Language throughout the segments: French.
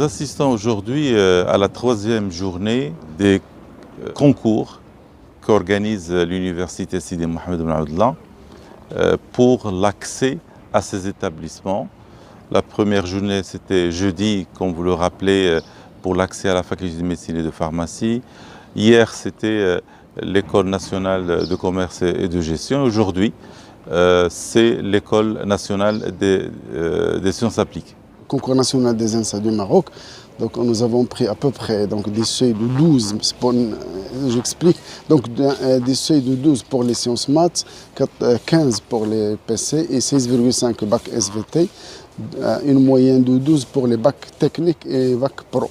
assistons aujourd'hui à la troisième journée des concours qu'organise l'université Sidi Mohamed Ben Abdallah pour l'accès à ces établissements. La première journée, c'était jeudi, comme vous le rappelez, pour l'accès à la faculté de médecine et de pharmacie. Hier, c'était l'école nationale de commerce et de gestion. Aujourd'hui, c'est l'école nationale des sciences appliquées. Concours national des INSA du Maroc. Donc nous avons pris à peu près des seuils de 12, j'explique, donc des seuils de 12 pour les sciences maths, 15 pour les PC et 6,5 bac SVT, une moyenne de 12 pour les bacs techniques et bac pro.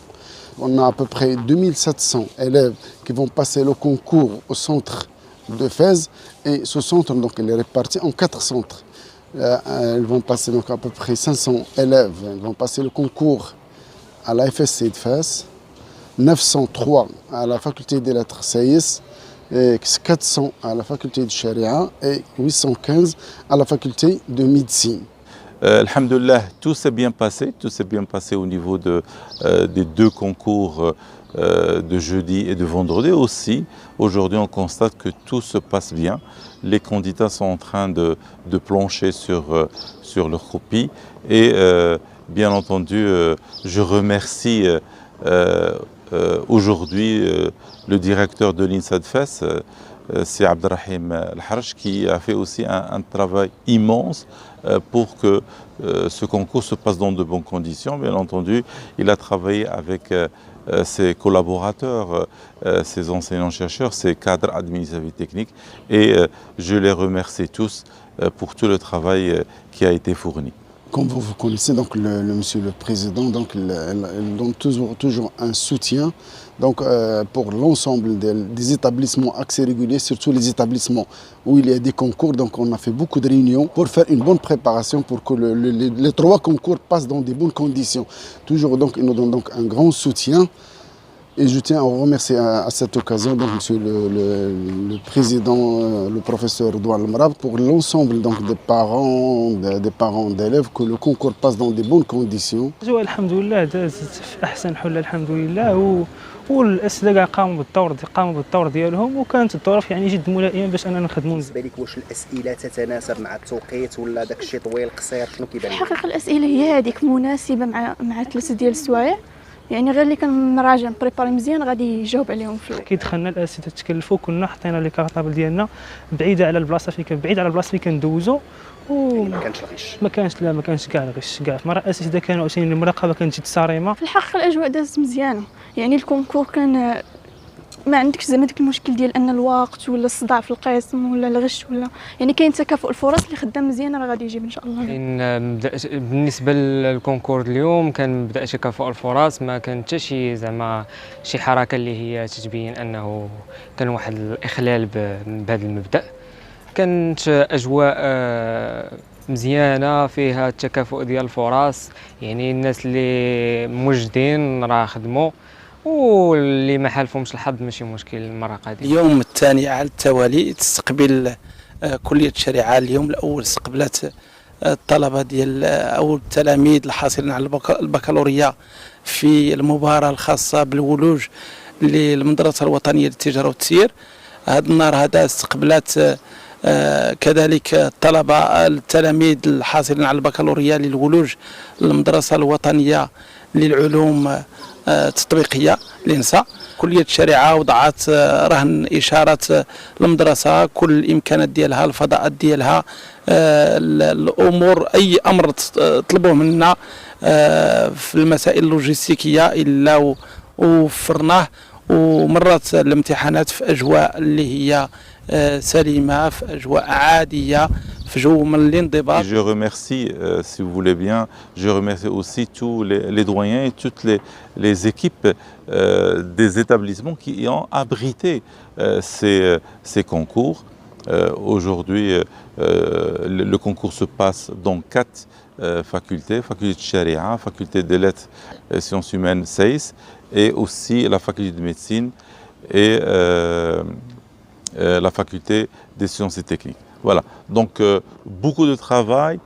On a à peu près 2700 élèves qui vont passer le concours au centre de Fès et ce centre donc, il est réparti en 4 centres. Ils vont passer donc à peu près 500 élèves, ils vont passer le concours à la FSC de Fès, 903 à la faculté des lettres SAIS, 400 à la faculté de Sharia et 815 à la faculté de médecine. Alhamdulillah, tout s'est bien passé au niveau des deux concours de jeudi et de vendredi aussi. Aujourd'hui, on constate que tout se passe bien. Les candidats sont en train de plancher sur leur copie et bien entendu, je remercie aujourd'hui le directeur de l'INSA de Fès, c'est Abdelrahim El-Harj, qui a fait aussi un travail immense pour que ce concours se passe dans de bonnes conditions. Bien entendu, il a travaillé avec ses collaborateurs, ses enseignants-chercheurs, ses cadres administratifs techniques et je les remercie tous pour tout le travail qui a été fourni. Comme vous connaissez, donc monsieur le président, donc, il donne toujours un soutien donc, pour l'ensemble des établissements accès régulier, surtout les établissements où il y a des concours. Donc on a fait beaucoup de réunions pour faire une bonne préparation pour que les 3 concours passent dans des bonnes conditions. Toujours donc, il nous donne donc un grand soutien. Et je tiens à remercier à cette occasion donc, monsieur le président, le professeur Douane Almarab, pour l'ensemble des parents d'élèves, que le concours passe dans de bonnes conditions. الحمدلله دازت في احسن حل الحمد لله والاساتذه قاموا بالدور ديالهم وكانت الظروف يعني جد ملائمه باش اننا نخدموا مزيان. بالك واش الاسئله تتناسب مع التوقيت ولا داك الشيء طويل قصير شنو كيبان لك؟ الحقيقه الاسئله هي هذيك مناسبه مع 3 ديال السوايع يعني غير اللي كنراجع بريباري مزيان غادي يجاوب عليهم في كي دخلنا الاسئله تكلفوا كنا حطينا لي كارطابل ديالنا بعيده على البلاصه فين كندوزو ما كانش الغش ما كانش كاع الغش كاع في مرة الاساتذه كانوا عاوتاني المراقبه كانت جد صارمه. في الحقيقه الاجواء دازت مزيانه يعني الكونكور كان ما عندكش زعما داك المشكل ديال ان الوقت ولا الصداع في القسم ولا الغش ولا يعني كاين تكافؤ الفرص اللي خدام مزيان راه غادي يجيب ان شاء الله. بالنسبه للكونكور اليوم كان بدا تكافؤ الفرص ما كان حتى شي حركه اللي هي تتبين انه كان واحد الاخلال بهذا المبدا. كانت اجواء مزيانه فيها التكافؤ ديال الفرص يعني الناس اللي موجدين راه خدموا واللي ما حالفهمش الحظ ماشي مشكل المره القادمه. اليوم الثاني على التوالي تستقبل كليه الشريعه. اليوم الاول استقبلت الطلبه ديال او التلاميذ الحاصلين على البكالوريا في المباراه الخاصه بالولوج للمدرسه الوطنيه للتجاره والتسيير. هذا النهار هذا استقبلت كذلك التلاميذ الحاصلين على البكالوريا للولوج للمدرسه الوطنيه للعلوم التطبيقيه الإنسا. كليه الشريعه وضعت رهن اشاره المدرسه كل الامكانات ديالها الفضاءات ديالها الامور اي امر طلبوه منا في المسائل اللوجستيكيه الا وفرناه ومرت الامتحانات في اجواء اللي هي سليمه في اجواء عاديه في جو من الانضباط. Je remercie, si vous voulez bien, je remercie aussi tous les doyens et toutes les équipes des établissements qui ont abrité ces concours. Aujourd'hui, le concours se passe dans 4 facultés, faculté de Sharia, faculté des lettres et sciences humaines SAIS et aussi la faculté de médecine et la faculté des sciences et techniques. Voilà, donc beaucoup de travail,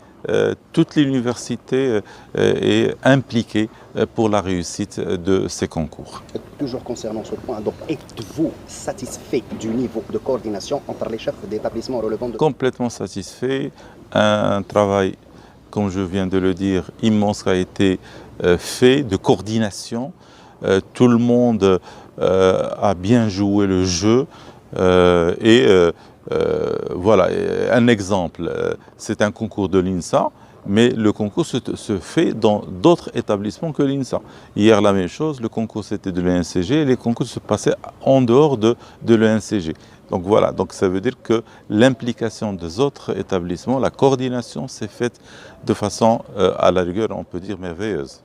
toute l'université est impliquée pour la réussite de ces concours. Toujours concernant ce point, donc êtes-vous satisfait du niveau de coordination entre les chefs d'établissement relevant de... Complètement satisfait. Un travail, comme je viens de le dire, immense a été fait de coordination. Tout le monde a bien joué le jeu voilà, un exemple, c'est un concours de l'INSA, mais le concours se fait dans d'autres établissements que l'INSA. Hier, la même chose, le concours c'était de l'ENCG et les concours se passaient en dehors de l'ENCG. Donc voilà, donc ça veut dire que l'implication des autres établissements, la coordination s'est faite de façon, à la rigueur, on peut dire merveilleuse.